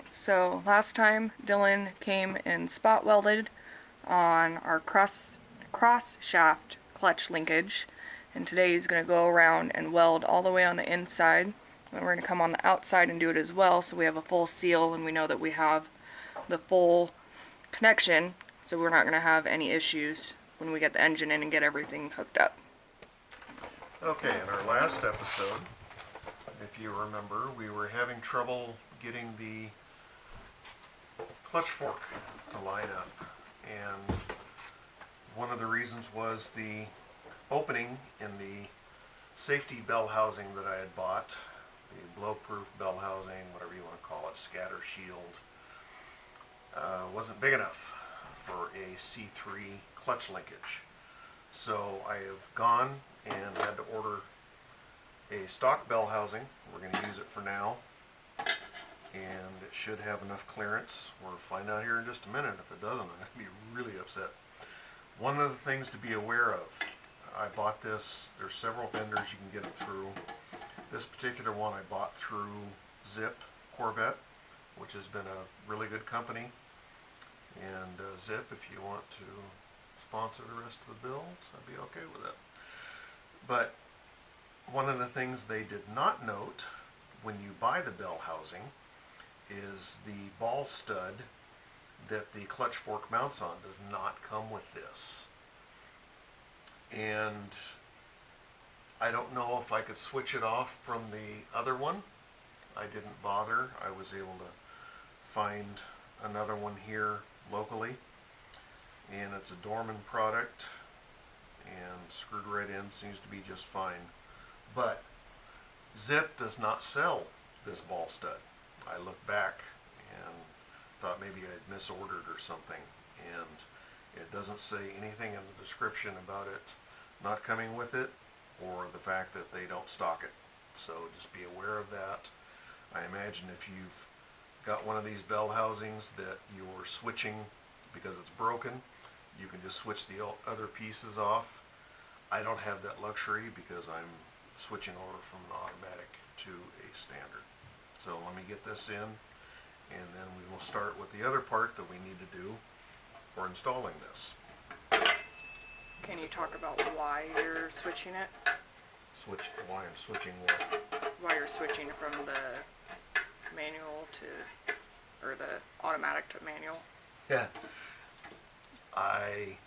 Alright, so last time Dylan came and spot welded on our cross shaft clutch linkage, and today he's going to go around and weld all the way on the inside, and we're going to come on the outside and do it as well, so we have a full seal and we know that we have the full connection, so we're not going to have any issues when we get the engine in and get everything hooked up. Okay, in our last episode, if you remember, we were having trouble getting the clutch fork to line up, and one of the reasons was the opening in the safety bell housing that I had bought, the blow-proof bell housing, whatever you want to call it, scatter shield, wasn't big enough for a C3 clutch linkage. So I have gone and had to order a stock bell housing. We're going to use it for now, and it should have enough clearance. We'll find out here in just a minute. If it doesn't, I'm going to be really upset. One of the things to be aware of, I bought this, there's several vendors you can get it through. This particular one I bought through Zip Corvette, which has been a really good company. And Zip, if you want to sponsor the rest of the builds, I'd be okay with it. But one of the things they did not note when you buy the bell housing is the ball stud that the clutch fork mounts on does not come with this. And I don't know if I could switch it off from the other one. I didn't bother. I was able to find another one here locally, and it's a Dorman product and screwed right in, seems to be just fine. But Zip does not sell this ball stud. I looked back and thought maybe I'd misordered or something, and it doesn't say anything in the description about it not coming with it or the fact that they don't stock it. So just be aware of that. I imagine if you've got one of these bell housings that you're switching because it's broken, you can just switch the other pieces off. I don't have that luxury because I'm switching over from an automatic to a standard. So let me get this in, and then we will start with the other part that we need to do for installing this. Can you talk about why you're switching it? Why I'm switching what? Why you're switching from the manual to, or the automatic to manual? Yeah. I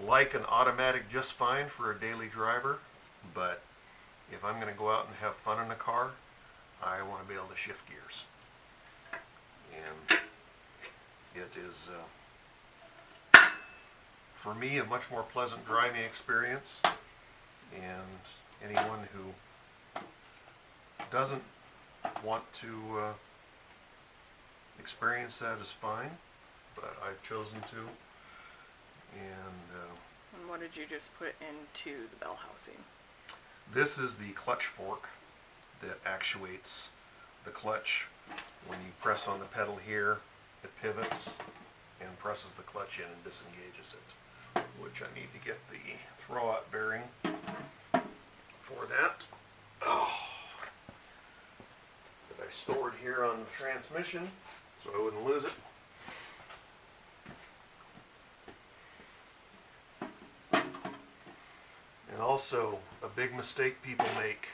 like an automatic just fine for a daily driver, but if I'm going to go out and have fun in a car, I want to be able to shift gears. And it is, for me, a much more pleasant driving experience. And anyone who doesn't want to experience that is fine, but I've chosen to. And what did you just put into the bell housing? This is the clutch fork that actuates the clutch. When you press on the pedal here, it pivots and presses the clutch in and disengages it, which I need to get the throwout bearing for that. Oh, that I stored here on the transmission so I wouldn't lose it. And also, a big mistake people make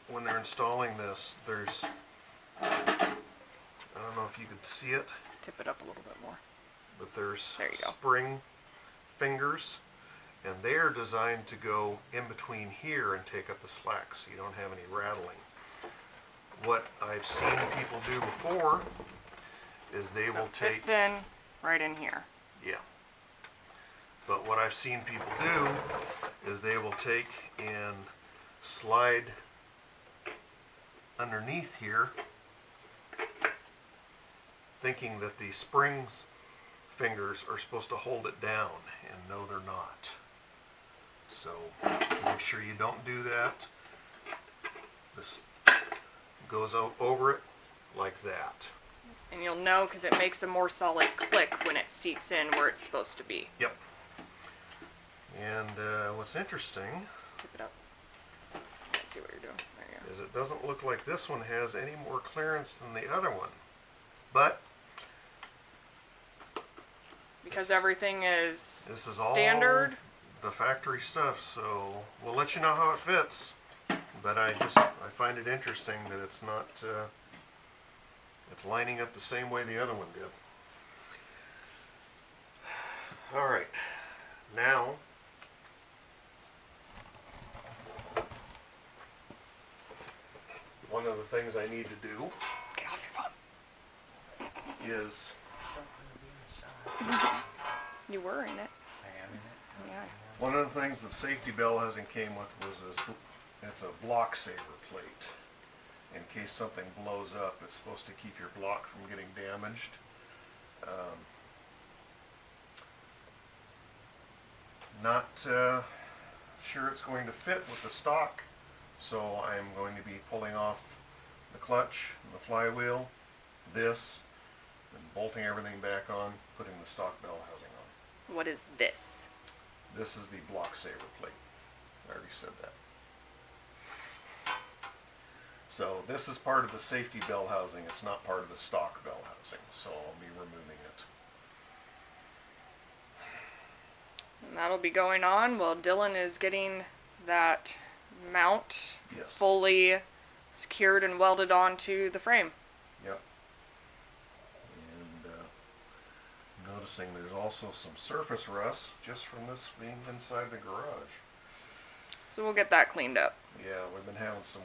when they're installing this, there's, I don't know if you could see it, Tip it up a little bit more. but there's There you go. spring fingers, and they are designed to go in between here and take up the slack so you don't have any rattling. What I've seen people do before is they will It take... fits in right in here. Yeah. But what I've seen people do is they will take and slide underneath here, thinking that the springs fingers are supposed to hold it down, and no, they're not. So make sure you don't do that. This goes over it like that. And you'll know because it makes a more solid click when it seats in where it's supposed to be. Yep. And what's interesting Tip it up. Let's see what you're doing. There you go. is it it doesn't look like this one has any more clearance than the other one. But Because everything is this is all standard. the factory stuff, so we'll let you know how it fits. But I find it interesting that it's not, it's lining up the same way the other one did. All right, now one of the things I need to do Get off your phone. is You were in it. I am in it. Yeah. one of the things that Safety Bell hasn't came with was it's a block saver plate. In case something blows up, it's supposed to keep your block from getting damaged. Not sure it's going to fit with the stock, so I'm going to be pulling off the clutch and the flywheel, this, and bolting everything back on, putting the stock bell housing on. What is this? This is the block saver plate. I already said that. So this is part of the safety bell housing. It's not part of the stock bell housing, so I'll be removing it. And that'll be going on while Dylan is getting that mount Yes. fully secured and welded onto the frame. Yep. And noticing there's also some surface rust just from this being inside the garage. So we'll get that cleaned up. Yeah, we've been having some.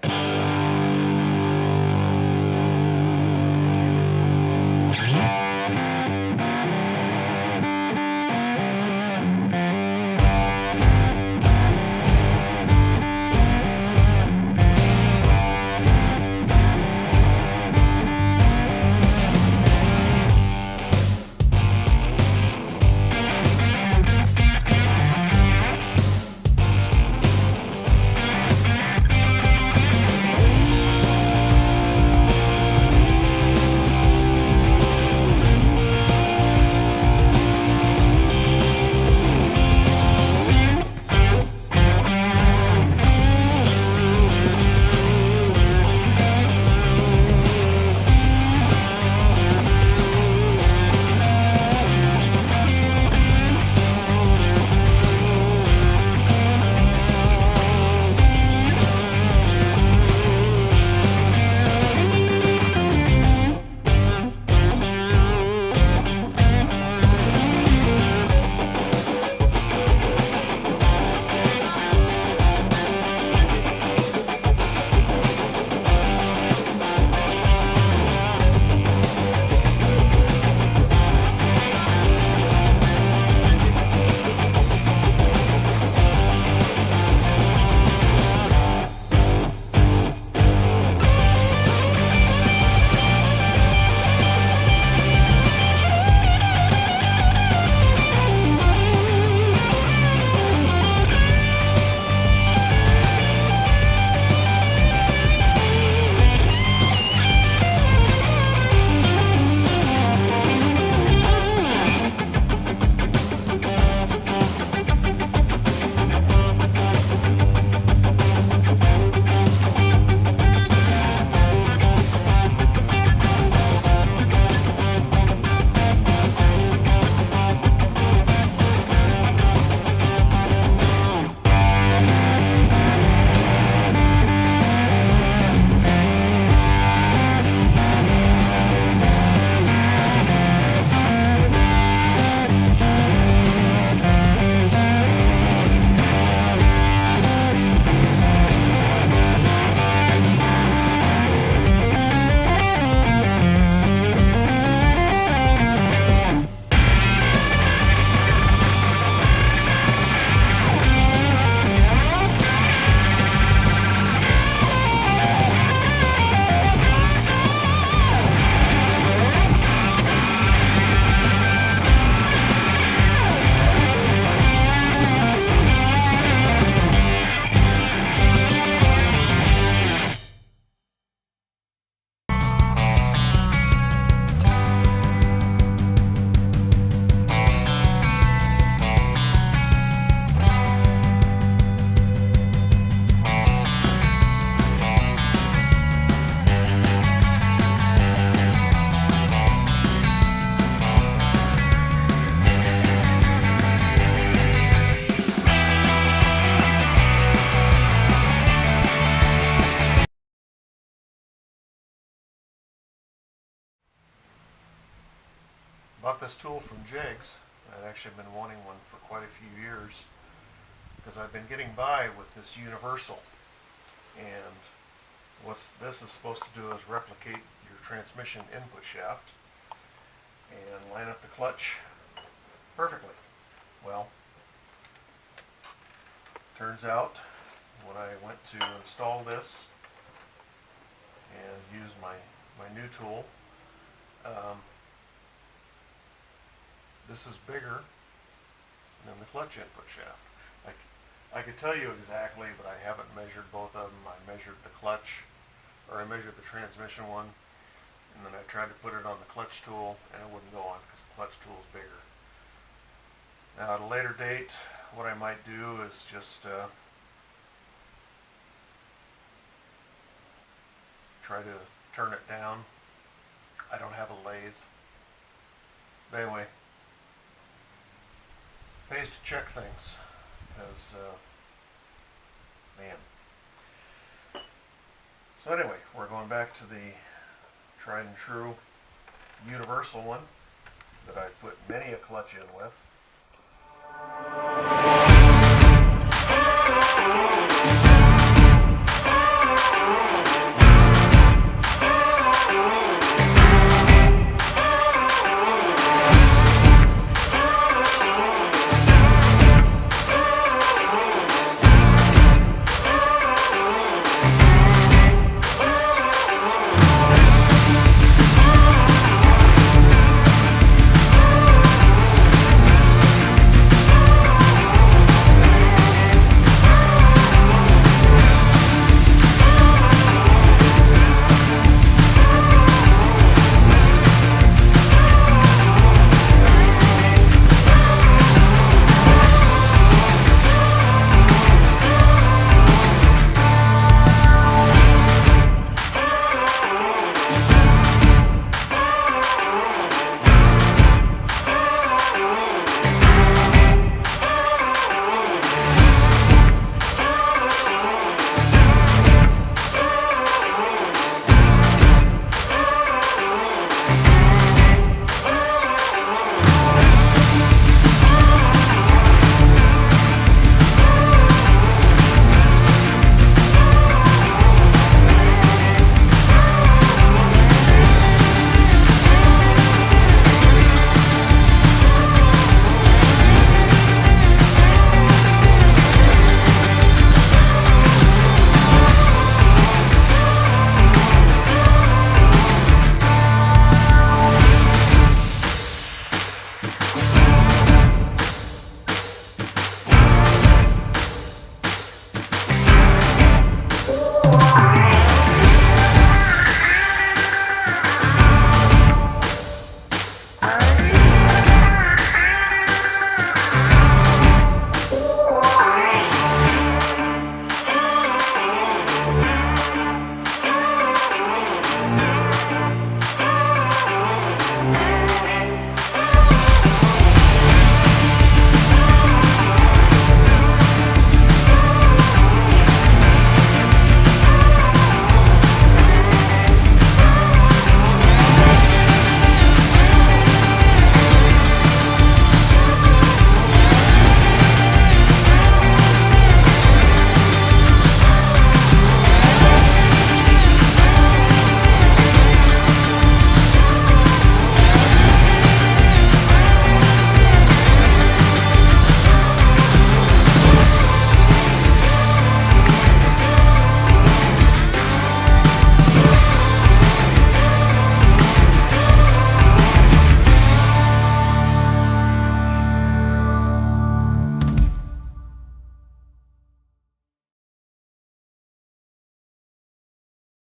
Bought this tool from Jegs. I've actually been wanting one for quite a few years because I've been getting by with this universal. And what this is supposed to do is replicate your transmission input shaft and line up the clutch perfectly. Well, turns out when I went to install this and use my new tool, this is bigger than the clutch input shaft. I could tell you exactly, but I haven't measured both of them. I measured the clutch, or I measured the transmission one, and then I tried to put it on the clutch tool, and it wouldn't go on because the clutch tool is bigger. Now at a later date, what I might do is just try to turn it down. I don't have a lathe. But anyway, pays to check things, because, man. So anyway, we're going back to the tried and true universal one that I put many a clutch in with.